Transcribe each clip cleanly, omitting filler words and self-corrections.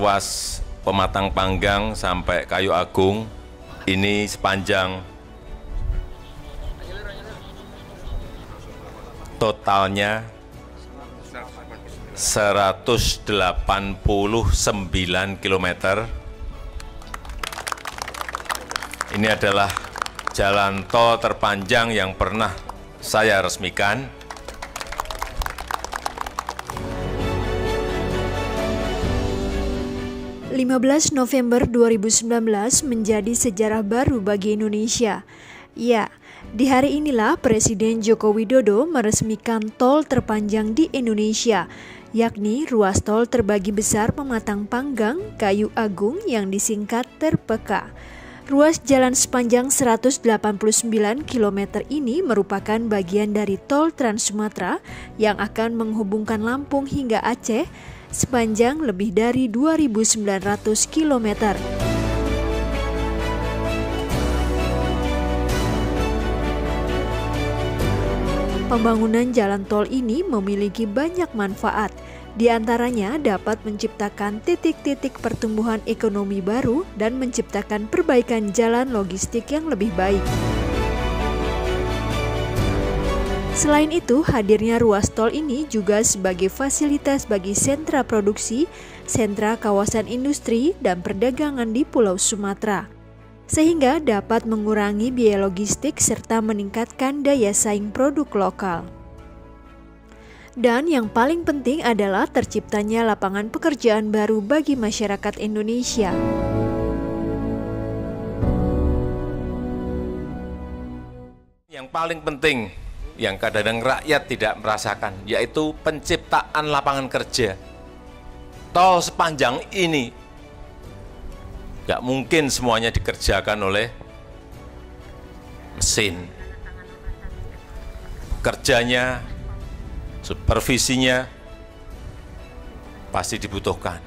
ruas Pematang Panggang sampai Kayu Agung ini sepanjang totalnya 189 km. Ini adalah jalan tol terpanjang yang pernah saya resmikan. November 2019 menjadi sejarah baru bagi Indonesia. Ya, di hari inilah Presiden Joko Widodo meresmikan tol terpanjang di Indonesia, yakni ruas tol terbagi besar Pematang Panggang, Kayu Agung yang disingkat TERPEKA. Ruas jalan sepanjang 189 km ini merupakan bagian dari tol Trans Sumatera yang akan menghubungkan Lampung hingga Aceh sepanjang lebih dari 2.900 km. Pembangunan jalan tol ini memiliki banyak manfaat. Di antaranya dapat menciptakan titik-titik pertumbuhan ekonomi baru dan menciptakan perbaikan jalan logistik yang lebih baik. Selain itu, hadirnya ruas tol ini juga sebagai fasilitas bagi sentra produksi, sentra kawasan industri, dan perdagangan di Pulau Sumatera, sehingga dapat mengurangi biaya logistik serta meningkatkan daya saing produk lokal. Dan yang paling penting adalah terciptanya lapangan pekerjaan baru bagi masyarakat Indonesia. Yang paling penting, yang kadang-kadang rakyat tidak merasakan, yaitu penciptaan lapangan kerja. Tol sepanjang ini nggak mungkin semuanya dikerjakan oleh mesin. Kerjanya, supervisinya pasti dibutuhkan.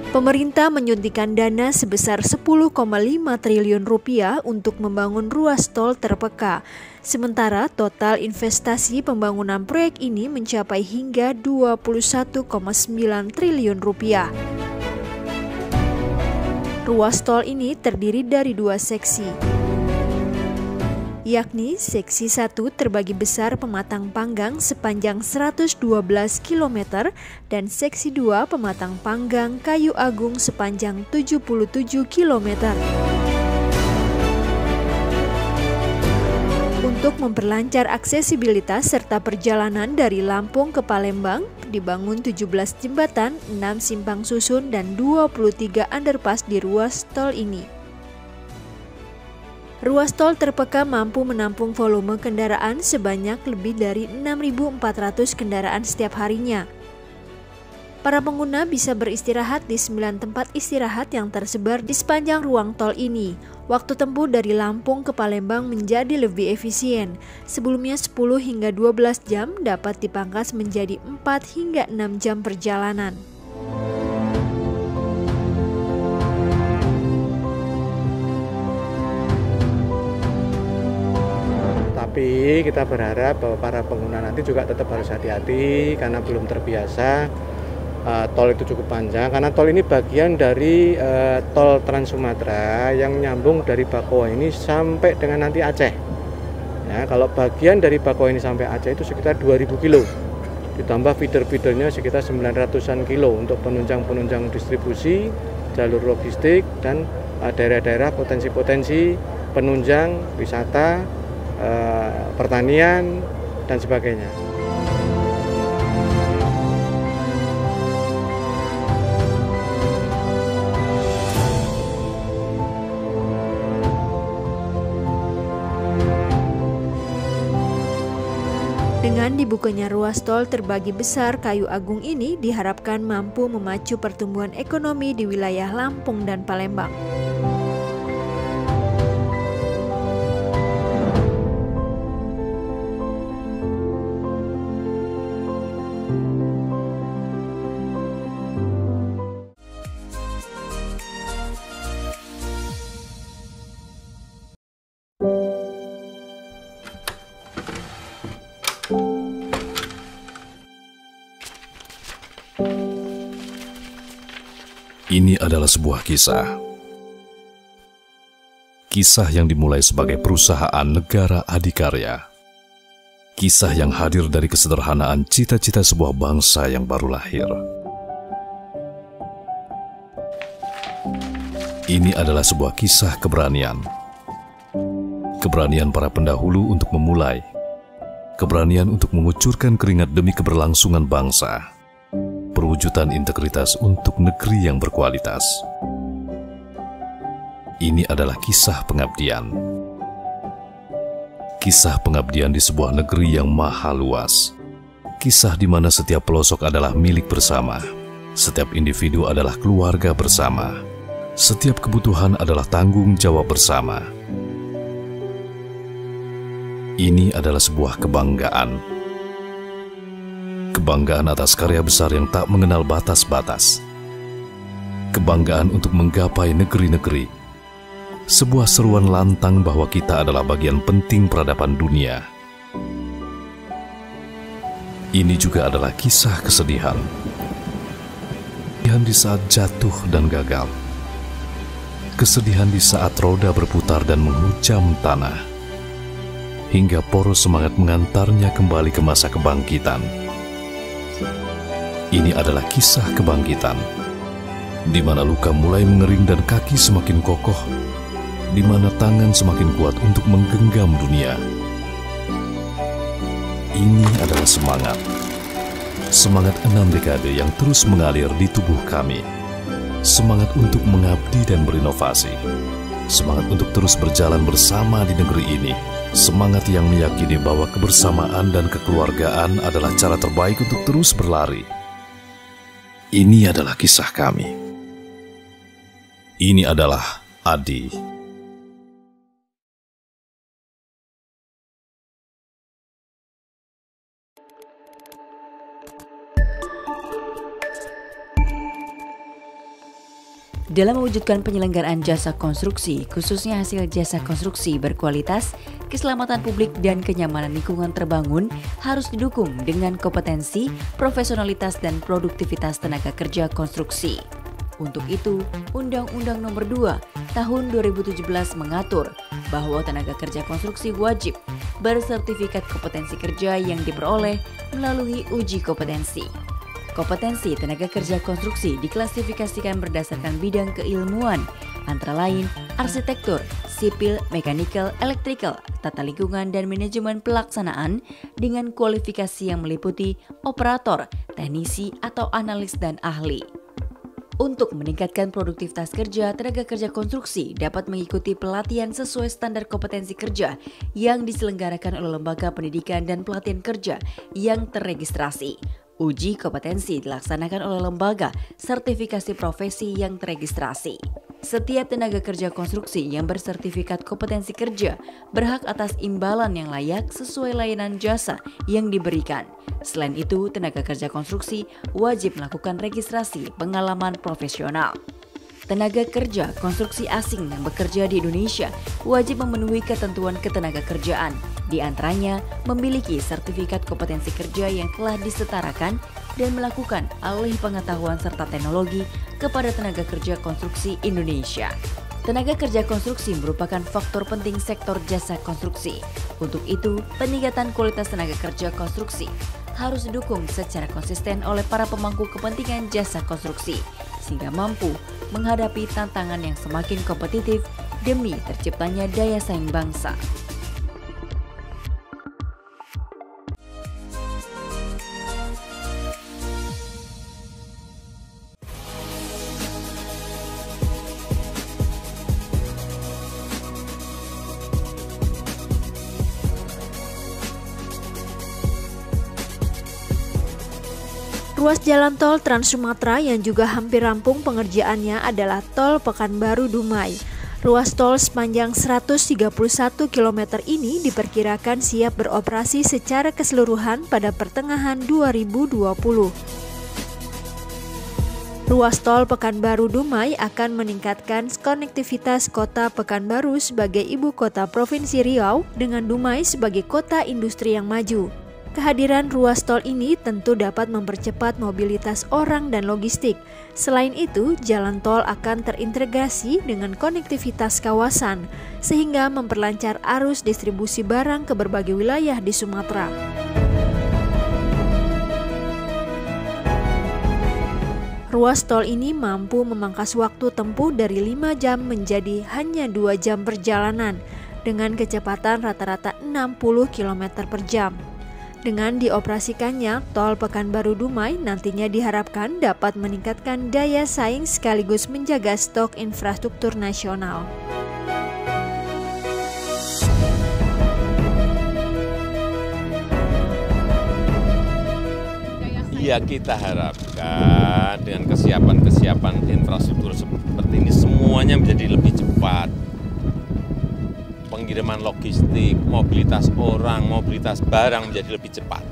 Pemerintah menyuntikkan dana sebesar 10,5 triliun rupiah untuk membangun ruas tol TERPEKA. Sementara total investasi pembangunan proyek ini mencapai hingga 21,9 triliun rupiah. Ruas tol ini terdiri dari 2 seksi, yakni seksi 1 terbagi besar Pematang Panggang sepanjang 112 km dan seksi 2 Pematang Panggang Kayu Agung sepanjang 77 km. Untuk memperlancar aksesibilitas serta perjalanan dari Lampung ke Palembang, dibangun 17 jembatan, 6 simpang susun, dan 23 underpass di ruas tol ini. Ruas tol TERPEKA mampu menampung volume kendaraan sebanyak lebih dari 6.400 kendaraan setiap harinya. Para pengguna bisa beristirahat di 9 tempat istirahat yang tersebar di sepanjang ruang tol ini. Waktu tempuh dari Lampung ke Palembang menjadi lebih efisien. Sebelumnya 10 hingga 12 jam dapat dipangkas menjadi 4 hingga 6 jam perjalanan. Tapi kita berharap bahwa para pengguna nanti juga tetap harus hati-hati karena belum terbiasa. Tol itu cukup panjang karena tol ini bagian dari tol Trans Sumatera yang nyambung dari Bakauheni sampai dengan nanti Aceh. Ya, kalau bagian dari Bakauheni sampai Aceh itu sekitar 2000 kilo. Ditambah feeder-feedernya sekitar 900-an kilo untuk penunjang-penunjang distribusi, jalur logistik, dan daerah-daerah potensi-potensi penunjang wisata, pertanian, dan sebagainya. Dengan dibukanya ruas tol terbagi besar Kayu Agung ini diharapkan mampu memacu pertumbuhan ekonomi di wilayah Lampung dan Palembang. Ini adalah sebuah kisah. Kisah yang dimulai sebagai perusahaan negara adikarya. Kisah yang hadir dari kesederhanaan cita-cita sebuah bangsa yang baru lahir. Ini adalah sebuah kisah keberanian. Keberanian para pendahulu untuk memulai. Keberanian untuk mengucurkan keringat demi keberlangsungan bangsa. Perwujudan integritas untuk negeri yang berkualitas. Ini adalah kisah pengabdian. Kisah pengabdian di sebuah negeri yang maha luas. Kisah di mana setiap pelosok adalah milik bersama. Setiap individu adalah keluarga bersama. Setiap kebutuhan adalah tanggung jawab bersama. Ini adalah sebuah kebanggaan. Kebanggaan atas karya besar yang tak mengenal batas-batas. Kebanggaan untuk menggapai negeri-negeri. Sebuah seruan lantang bahwa kita adalah bagian penting peradaban dunia. Ini juga adalah kisah kesedihan. Kesedihan di saat jatuh dan gagal. Kesedihan di saat roda berputar dan menghujam tanah. Hingga poros semangat mengantarnya kembali ke masa kebangkitan. Ini adalah kisah kebangkitan, di mana luka mulai mengering dan kaki semakin kokoh, di mana tangan semakin kuat untuk menggenggam dunia. Ini adalah semangat. Semangat 6 dekade yang terus mengalir di tubuh kami. Semangat untuk mengabdi dan berinovasi. Semangat untuk terus berjalan bersama di negeri ini. Semangat yang meyakini bahwa kebersamaan dan kekeluargaan adalah cara terbaik untuk terus berlari. Ini adalah kisah kami. Ini adalah Adi. Dalam mewujudkan penyelenggaraan jasa konstruksi, khususnya hasil jasa konstruksi berkualitas, keselamatan publik dan kenyamanan lingkungan terbangun harus didukung dengan kompetensi, profesionalitas, dan produktivitas tenaga kerja konstruksi. Untuk itu, Undang-Undang Nomor 2 Tahun 2017 mengatur bahwa tenaga kerja konstruksi wajib bersertifikat kompetensi kerja yang diperoleh melalui uji kompetensi. Kompetensi tenaga kerja konstruksi diklasifikasikan berdasarkan bidang keilmuan, antara lain arsitektur, sipil, mekanikal, elektrikal, tata lingkungan, dan manajemen pelaksanaan dengan kualifikasi yang meliputi operator, teknisi, atau analis dan ahli. Untuk meningkatkan produktivitas kerja, tenaga kerja konstruksi dapat mengikuti pelatihan sesuai standar kompetensi kerja yang diselenggarakan oleh lembaga pendidikan dan pelatihan kerja yang terregistrasi. Uji kompetensi dilaksanakan oleh lembaga sertifikasi profesi yang terregistrasi. Setiap tenaga kerja konstruksi yang bersertifikat kompetensi kerja berhak atas imbalan yang layak sesuai layanan jasa yang diberikan. Selain itu, tenaga kerja konstruksi wajib melakukan registrasi pengalaman profesional. Tenaga kerja konstruksi asing yang bekerja di Indonesia wajib memenuhi ketentuan ketenaga kerjaan. Di antaranya, memiliki sertifikat kompetensi kerja yang telah disetarakan dan melakukan alih pengetahuan serta teknologi kepada tenaga kerja konstruksi Indonesia. Tenaga kerja konstruksi merupakan faktor penting sektor jasa konstruksi. Untuk itu, peningkatan kualitas tenaga kerja konstruksi harus didukung secara konsisten oleh para pemangku kepentingan jasa konstruksi, sehingga mampu menghadapi tantangan yang semakin kompetitif demi terciptanya daya saing bangsa. Ruas jalan tol Trans Sumatera yang juga hampir rampung pengerjaannya adalah Tol Pekanbaru Dumai. Ruas tol sepanjang 131 km ini diperkirakan siap beroperasi secara keseluruhan pada pertengahan 2020. Ruas tol Pekanbaru Dumai akan meningkatkan konektivitas kota Pekanbaru sebagai ibu kota Provinsi Riau dengan Dumai sebagai kota industri yang maju. Kehadiran ruas tol ini tentu dapat mempercepat mobilitas orang dan logistik. Selain itu, jalan tol akan terintegrasi dengan konektivitas kawasan, sehingga memperlancar arus distribusi barang ke berbagai wilayah di Sumatera. Ruas tol ini mampu memangkas waktu tempuh dari 5 jam menjadi hanya 2 jam perjalanan, dengan kecepatan rata-rata 60 km per jam. Dengan dioperasikannya, tol Pekanbaru Dumai nantinya diharapkan dapat meningkatkan daya saing sekaligus menjaga stok infrastruktur nasional. Ya, kita harapkan dengan kesiapan infrastruktur seperti ini semuanya menjadi lebih cepat. Pengiriman logistik, mobilitas orang, mobilitas barang menjadi lebih cepat.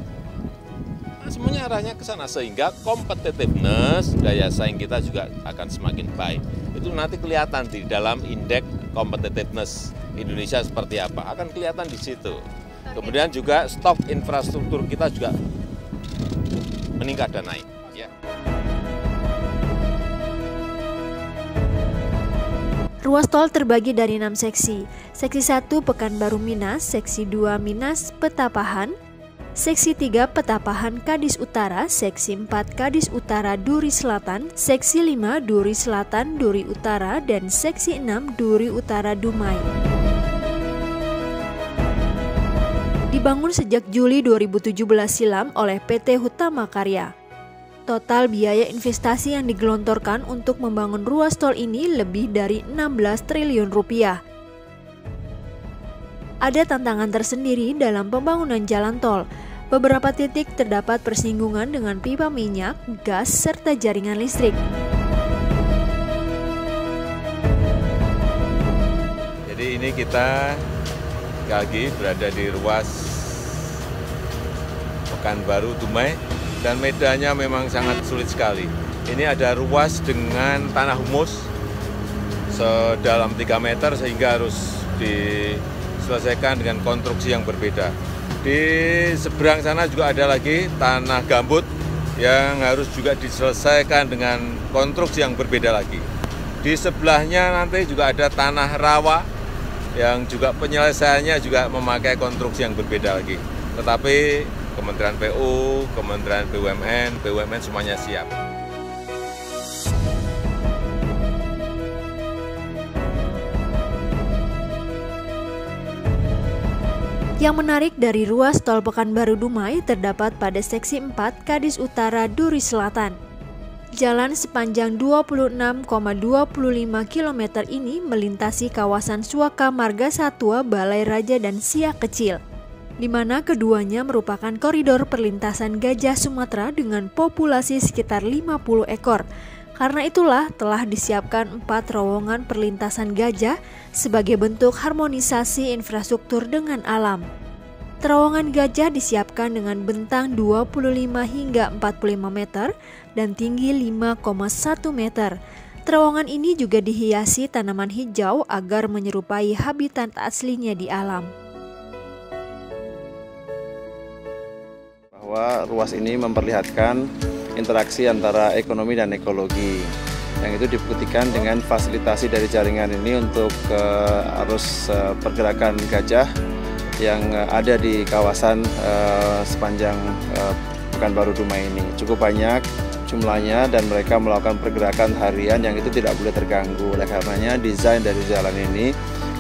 Nah, semuanya arahnya ke sana sehingga competitiveness, daya saing kita juga akan semakin baik. Itu nanti kelihatan di dalam indeks competitiveness Indonesia seperti apa, akan kelihatan di situ. Kemudian juga stok infrastruktur kita juga meningkat dan naik. Ya. Ruas tol terbagi dari 6 seksi. Seksi 1 Pekanbaru Minas, Seksi 2 Minas Petapahan, Seksi 3 Petapahan Kadis Utara, Seksi 4 Kadis Utara Duri Selatan, Seksi 5 Duri Selatan Duri Utara, dan Seksi 6 Duri Utara Dumai. Dibangun sejak Juli 2017 silam oleh PT Hutama Karya. Total biaya investasi yang digelontorkan untuk membangun ruas tol ini lebih dari 16 triliun rupiah. Ada tantangan tersendiri dalam pembangunan jalan tol. Beberapa titik terdapat persinggungan dengan pipa minyak, gas, serta jaringan listrik. Jadi ini kita lagi berada di ruas Pekanbaru Dumai dan medannya memang sangat sulit sekali. Ini ada ruas dengan tanah humus sedalam 3 meter sehingga harus diselesaikan dengan konstruksi yang berbeda. Di seberang sana juga ada lagi tanah gambut yang harus juga diselesaikan dengan konstruksi yang berbeda lagi. Di sebelahnya nanti juga ada tanah rawa yang juga penyelesaiannya juga memakai konstruksi yang berbeda lagi. Tetapi Kementerian PU, Kementerian BUMN semuanya siap. Yang menarik dari ruas tol Pekanbaru Dumai terdapat pada Seksi 4 Kadis Utara Duri Selatan. Jalan sepanjang 26,25 km ini melintasi kawasan Suaka Marga Satwa, Balai Raja, dan Siak Kecil, di mana keduanya merupakan koridor perlintasan gajah Sumatera dengan populasi sekitar 50 ekor. Karena itulah telah disiapkan 4 terowongan perlintasan gajah sebagai bentuk harmonisasi infrastruktur dengan alam. Terowongan gajah disiapkan dengan bentang 25 hingga 45 meter dan tinggi 5,1 meter. Terowongan ini juga dihiasi tanaman hijau agar menyerupai habitat aslinya di alam. Bahwa ruas ini memperlihatkan interaksi antara ekonomi dan ekologi, yang itu dibuktikan dengan fasilitasi dari jaringan ini untuk arus pergerakan gajah yang ada di kawasan sepanjang Pekanbaru Dumai ini. Cukup banyak jumlahnya dan mereka melakukan pergerakan harian yang itu tidak boleh terganggu. Oleh karenanya desain dari jalan ini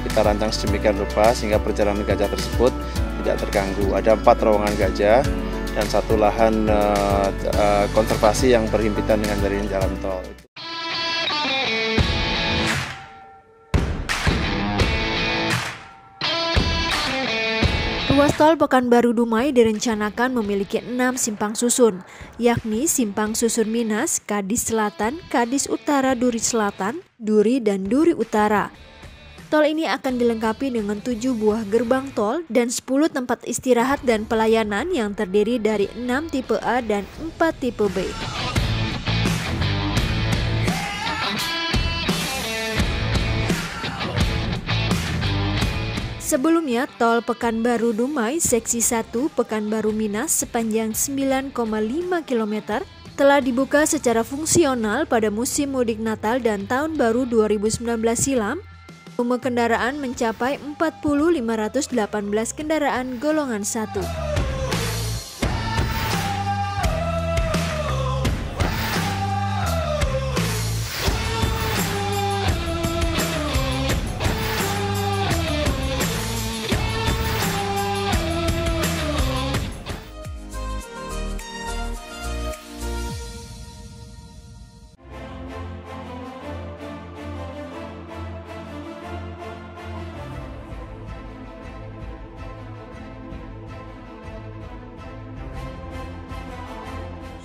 kita rancang sedemikian rupa sehingga perjalanan gajah tersebut tidak terganggu. Ada 4 terowongan gajah dan 1 lahan konservasi yang berhimpitan dengan jaringan jalan tol. Ruas tol Pekanbaru Dumai direncanakan memiliki 6 simpang susun, yakni Simpang Susun Minas, Kadis Selatan, Kadis Utara Duri Selatan, Duri, dan Duri Utara. Tol ini akan dilengkapi dengan 7 buah gerbang tol dan 10 tempat istirahat dan pelayanan yang terdiri dari 6 tipe A dan 4 tipe B. Sebelumnya, tol Pekanbaru Dumai seksi 1 Pekanbaru Minas sepanjang 9,5 km telah dibuka secara fungsional pada musim mudik Natal dan Tahun Baru 2019 silam. Volume kendaraan mencapai 40.518 kendaraan golongan 1.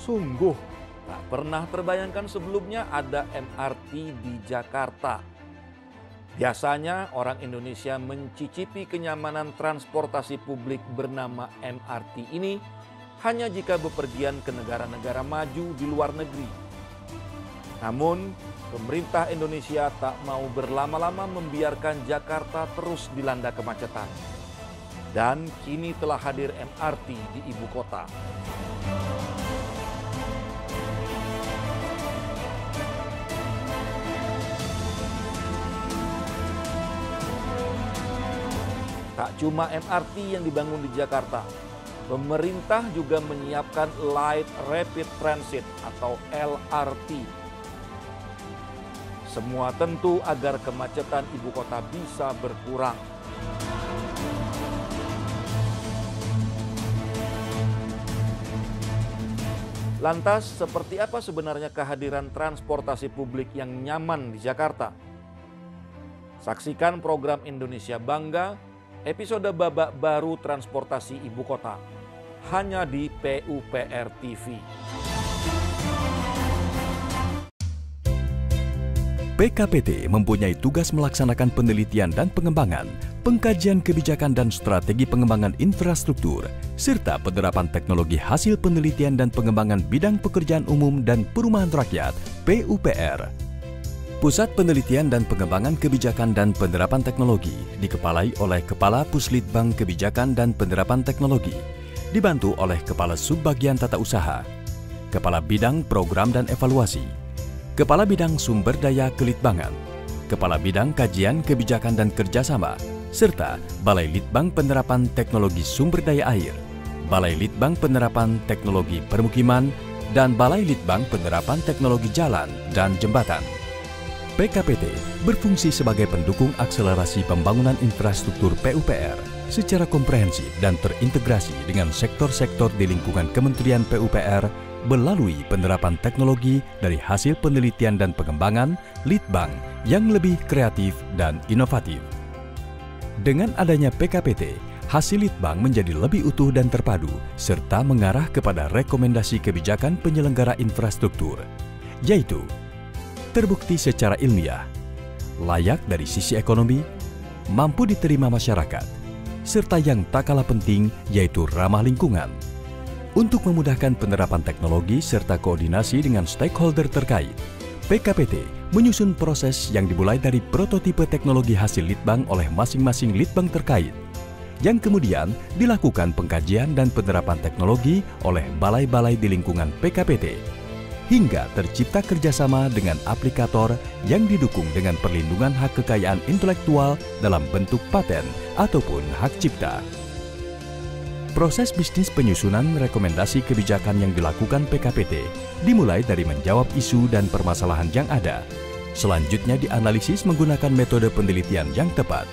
Sungguh, tak pernah terbayangkan sebelumnya ada MRT di Jakarta. Biasanya orang Indonesia mencicipi kenyamanan transportasi publik bernama MRT ini hanya jika bepergian ke negara-negara maju di luar negeri. Namun, pemerintah Indonesia tak mau berlama-lama membiarkan Jakarta terus dilanda kemacetan. Dan kini telah hadir MRT di ibu kota. Tak cuma MRT yang dibangun di Jakarta, pemerintah juga menyiapkan Light Rapid Transit atau LRT. Semua tentu agar kemacetan ibu kota bisa berkurang. Lantas, seperti apa sebenarnya kehadiran transportasi publik yang nyaman di Jakarta? Saksikan program Indonesia Bangga, episode babak baru transportasi ibu kota, hanya di PUPR TV. PKPT mempunyai tugas melaksanakan penelitian dan pengembangan, pengkajian kebijakan dan strategi pengembangan infrastruktur, serta penerapan teknologi hasil penelitian dan pengembangan bidang pekerjaan umum dan perumahan rakyat (PUPR). Pusat Penelitian dan Pengembangan Kebijakan dan Penerapan Teknologi dikepalai oleh Kepala Puslitbang Kebijakan dan Penerapan Teknologi, dibantu oleh Kepala Subbagian Tata Usaha, Kepala Bidang Program dan Evaluasi, Kepala Bidang Sumber Daya Kelitbangan, Kepala Bidang Kajian Kebijakan dan Kerjasama, serta Balai Litbang Penerapan Teknologi Sumber Daya Air, Balai Litbang Penerapan Teknologi Permukiman, dan Balai Litbang Penerapan Teknologi Jalan dan Jembatan. PKPT berfungsi sebagai pendukung akselerasi pembangunan infrastruktur PUPR secara komprehensif dan terintegrasi dengan sektor-sektor di lingkungan Kementerian PUPR melalui penerapan teknologi dari hasil penelitian dan pengembangan Litbang yang lebih kreatif dan inovatif. Dengan adanya PKPT, hasil Litbang menjadi lebih utuh dan terpadu serta mengarah kepada rekomendasi kebijakan penyelenggara infrastruktur, yaitu terbukti secara ilmiah, layak dari sisi ekonomi, mampu diterima masyarakat, serta yang tak kalah penting yaitu ramah lingkungan. Untuk memudahkan penerapan teknologi serta koordinasi dengan stakeholder terkait, PKPT menyusun proses yang dimulai dari prototipe teknologi hasil Litbang oleh masing-masing Litbang terkait, yang kemudian dilakukan pengkajian dan penerapan teknologi oleh balai-balai di lingkungan PKPT, hingga tercipta kerjasama dengan aplikator yang didukung dengan perlindungan hak kekayaan intelektual dalam bentuk paten ataupun hak cipta. Proses bisnis penyusunan rekomendasi kebijakan yang dilakukan PKPT dimulai dari menjawab isu dan permasalahan yang ada. Selanjutnya dianalisis menggunakan metode penelitian yang tepat.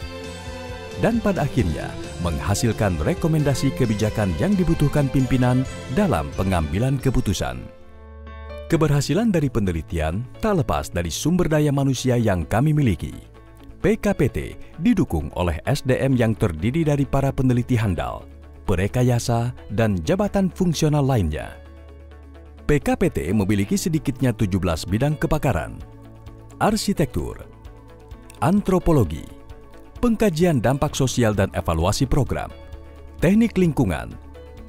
Dan pada akhirnya menghasilkan rekomendasi kebijakan yang dibutuhkan pimpinan dalam pengambilan keputusan. Keberhasilan dari penelitian tak lepas dari sumber daya manusia yang kami miliki. PKPT didukung oleh SDM yang terdiri dari para peneliti handal, perekayasa, dan jabatan fungsional lainnya. PKPT memiliki sedikitnya 17 bidang kepakaran: arsitektur, antropologi, pengkajian dampak sosial dan evaluasi program, teknik lingkungan,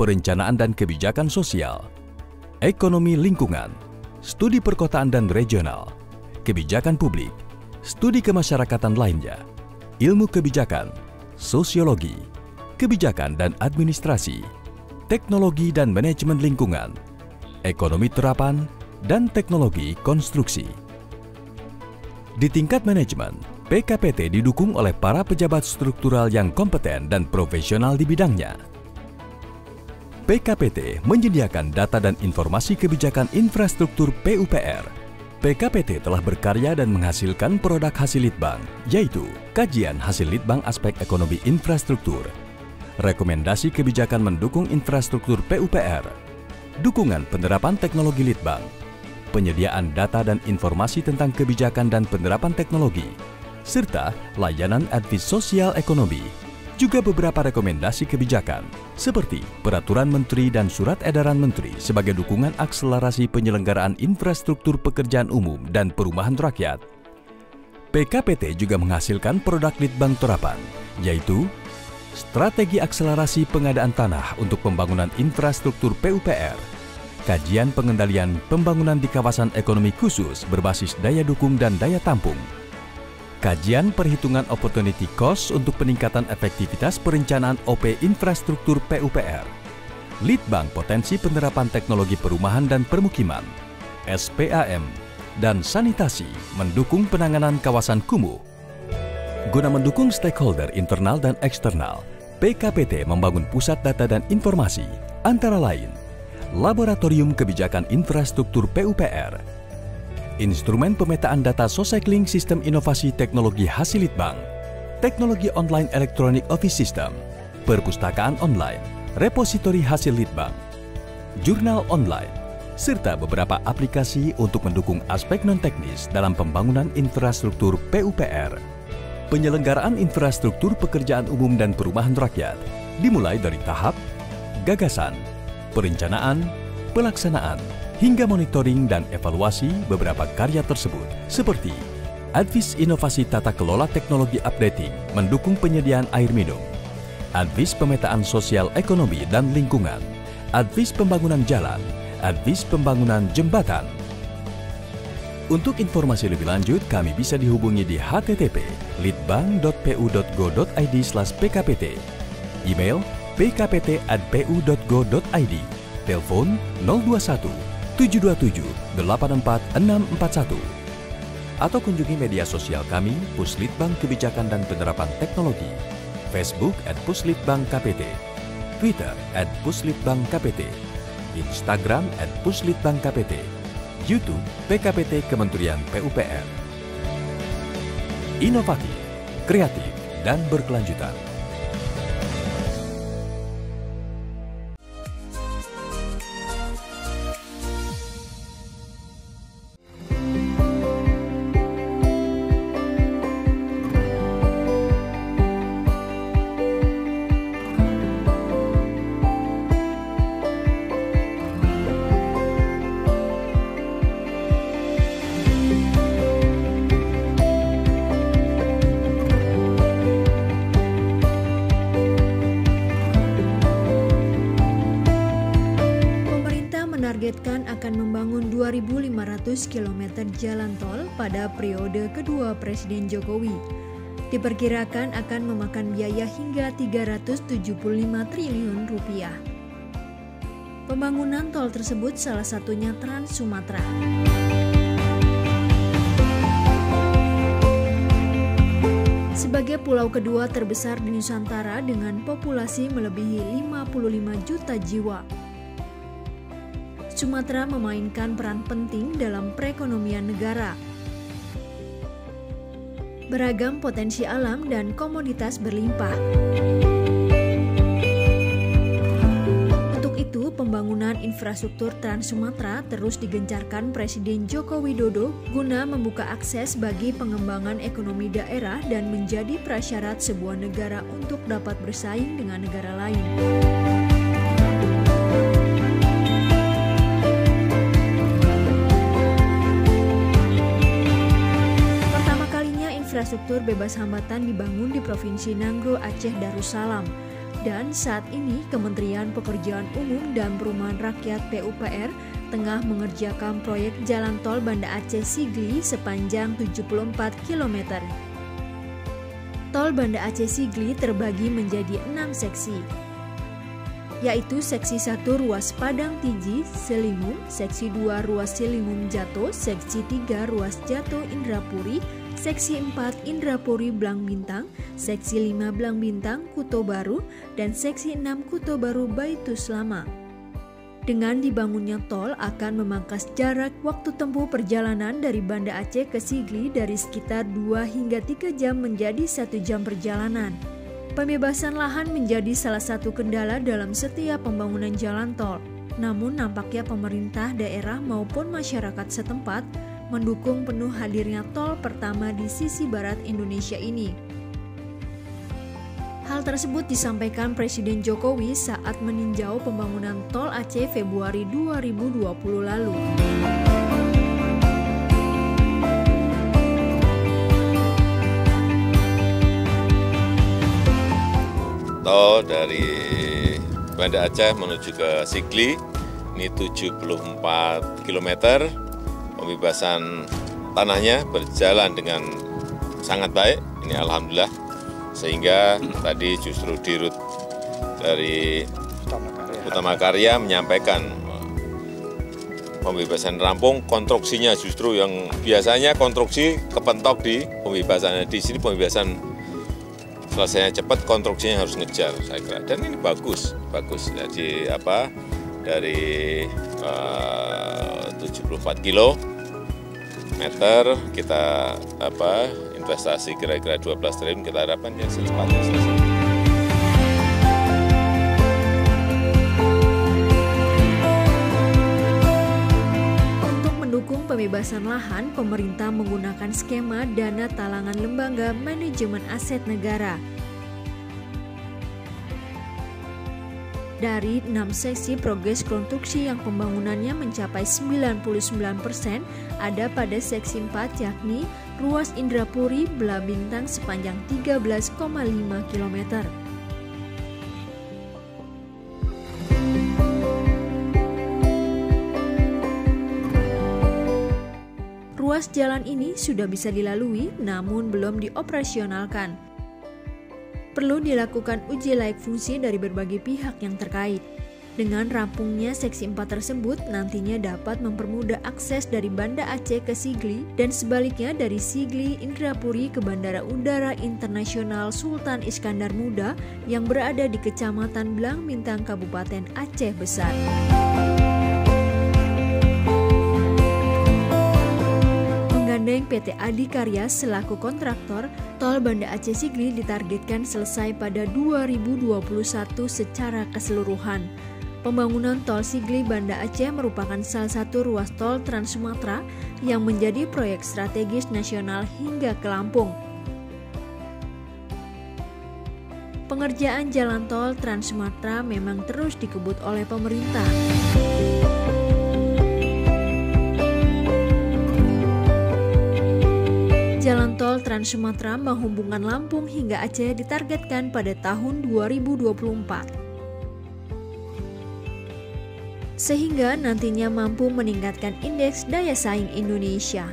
perencanaan dan kebijakan sosial, ekonomi lingkungan, studi perkotaan dan regional, kebijakan publik, studi kemasyarakatan lainnya, ilmu kebijakan, sosiologi, kebijakan dan administrasi, teknologi dan manajemen lingkungan, ekonomi terapan, dan teknologi konstruksi. Di tingkat manajemen, PKPT didukung oleh para pejabat struktural yang kompeten dan profesional di bidangnya. PKPT menyediakan data dan informasi kebijakan infrastruktur PUPR. PKPT telah berkarya dan menghasilkan produk hasil Litbang, yaitu kajian hasil Litbang aspek ekonomi infrastruktur, rekomendasi kebijakan mendukung infrastruktur PUPR, dukungan penerapan teknologi Litbang, penyediaan data dan informasi tentang kebijakan dan penerapan teknologi, serta layanan advis sosial ekonomi, juga beberapa rekomendasi kebijakan, seperti Peraturan Menteri dan Surat Edaran Menteri sebagai dukungan akselerasi penyelenggaraan infrastruktur pekerjaan umum dan perumahan rakyat. PKPT juga menghasilkan produk Litbang Terapan, yaitu Strategi Akselerasi Pengadaan Tanah untuk Pembangunan Infrastruktur PUPR, Kajian Pengendalian Pembangunan di Kawasan Ekonomi Khusus berbasis daya dukung dan daya tampung, Kajian Perhitungan Opportunity Cost untuk peningkatan efektivitas perencanaan OP infrastruktur PUPR, Litbang Potensi Penerapan Teknologi Perumahan dan Permukiman, SPAM, dan Sanitasi mendukung penanganan kawasan kumuh. Guna mendukung stakeholder internal dan eksternal, PKPT membangun pusat data dan informasi, antara lain Laboratorium Kebijakan Infrastruktur PUPR, Instrumen Pemetaan Data Socycling Sistem Inovasi Teknologi Hasil Litbang, Teknologi Online Electronic Office System, Perpustakaan Online, Repositori Hasil Litbang, Jurnal Online, serta beberapa aplikasi untuk mendukung aspek non-teknis dalam pembangunan infrastruktur PUPR. Penyelenggaraan infrastruktur pekerjaan umum dan perumahan rakyat dimulai dari tahap gagasan, perencanaan, pelaksanaan, hingga monitoring dan evaluasi beberapa karya tersebut, seperti Advis Inovasi Tata Kelola Teknologi Updating mendukung penyediaan air minum, Advis Pemetaan Sosial Ekonomi dan Lingkungan, Advis Pembangunan Jalan, Advis Pembangunan Jembatan. Untuk informasi lebih lanjut, kami bisa dihubungi di http://litbang.pu.go.id/pkpt, email pkpt@pu.go.id, telepon 021 727 84641, atau kunjungi media sosial kami Puslitbang Kebijakan dan Penerapan Teknologi, Facebook @puslitbangkpt, Twitter @puslitbangkpt, Instagram @puslitbangkpt, YouTube PKPT Kementerian PUPR. Inovatif, kreatif, dan berkelanjutan. Menargetkan akan membangun 2.500 km jalan tol pada periode kedua Presiden Jokowi. Diperkirakan akan memakan biaya hingga 375 triliun rupiah. Pembangunan tol tersebut salah satunya Trans Sumatera. Sebagai pulau kedua terbesar di Nusantara dengan populasi melebihi 55 juta jiwa, Sumatera memainkan peran penting dalam perekonomian negara. Beragam potensi alam dan komoditas berlimpah. Untuk itu, pembangunan infrastruktur Trans Sumatera terus digencarkan Presiden Joko Widodo guna membuka akses bagi pengembangan ekonomi daerah dan menjadi prasyarat sebuah negara untuk dapat bersaing dengan negara lain. Infrastruktur bebas hambatan dibangun di Provinsi Nanggroe, Aceh Darussalam, dan saat ini Kementerian Pekerjaan Umum dan Perumahan Rakyat PUPR tengah mengerjakan proyek jalan tol Banda Aceh Sigli sepanjang 74 km. Tol Banda Aceh Sigli terbagi menjadi 6 seksi, yaitu Seksi 1 ruas Padang Tiji, Selimum, Seksi 2 ruas Selimum Jato, Seksi 3 ruas Jato Indrapuri, Seksi 4 Indrapuri Blang Bintang, Seksi 5 Blang Bintang Kuto Baru, dan Seksi 6 Kuto Baru Baitus Lama. Dengan dibangunnya tol akan memangkas jarak waktu tempuh perjalanan dari Banda Aceh ke Sigli dari sekitar 2 hingga 3 jam menjadi 1 jam perjalanan. Pembebasan lahan menjadi salah satu kendala dalam setiap pembangunan jalan tol. Namun nampaknya pemerintah daerah maupun masyarakat setempat mendukung penuh hadirnya tol pertama di sisi barat Indonesia ini. Hal tersebut disampaikan Presiden Jokowi saat meninjau pembangunan tol Aceh Februari 2020 lalu. Tol dari Banda Aceh menuju ke Sigli, ini 74 km, pembebasan tanahnya berjalan dengan sangat baik, ini alhamdulillah. Sehingga tadi justru Dirut dari Utama Karya menyampaikan pembebasan rampung, konstruksinya justru yang biasanya konstruksi kepentok di pembebasan. Di sini pembebasan selesainya cepat, konstruksinya harus ngejar, saya kira. Dan ini bagus. Jadi dari 74 kilometer kita investasi kira-kira 12 triliun, kita harapkan yang secepatnya selesai. Untuk mendukung pembebasan lahan, pemerintah menggunakan skema dana talangan lembaga manajemen aset negara. Dari 6 seksi progres konstruksi yang pembangunannya mencapai 99% ada pada seksi 4 yakni ruas Indrapuri Blang Bintang sepanjang 13,5 km. Ruas jalan ini sudah bisa dilalui namun belum dioperasionalkan. Perlu dilakukan uji layak fungsi dari berbagai pihak yang terkait. Dengan rampungnya seksi 4 tersebut nantinya dapat mempermudah akses dari Banda Aceh ke Sigli dan sebaliknya dari Sigli Indrapuri ke Bandara Udara Internasional Sultan Iskandar Muda yang berada di Kecamatan Blang Bintang, Kabupaten Aceh Besar. Menggandeng PT Adikarya selaku kontraktor, tol Banda Aceh Sigli ditargetkan selesai pada 2021 secara keseluruhan. Pembangunan tol Sigli Banda Aceh merupakan salah satu ruas tol Trans Sumatera yang menjadi proyek strategis nasional hingga ke Lampung. Pengerjaan jalan tol Trans Sumatera memang terus dikebut oleh pemerintah. Jalan tol Trans Sumatera menghubungkan Lampung hingga Aceh ditargetkan pada tahun 2024. Sehingga nantinya mampu meningkatkan indeks daya saing Indonesia.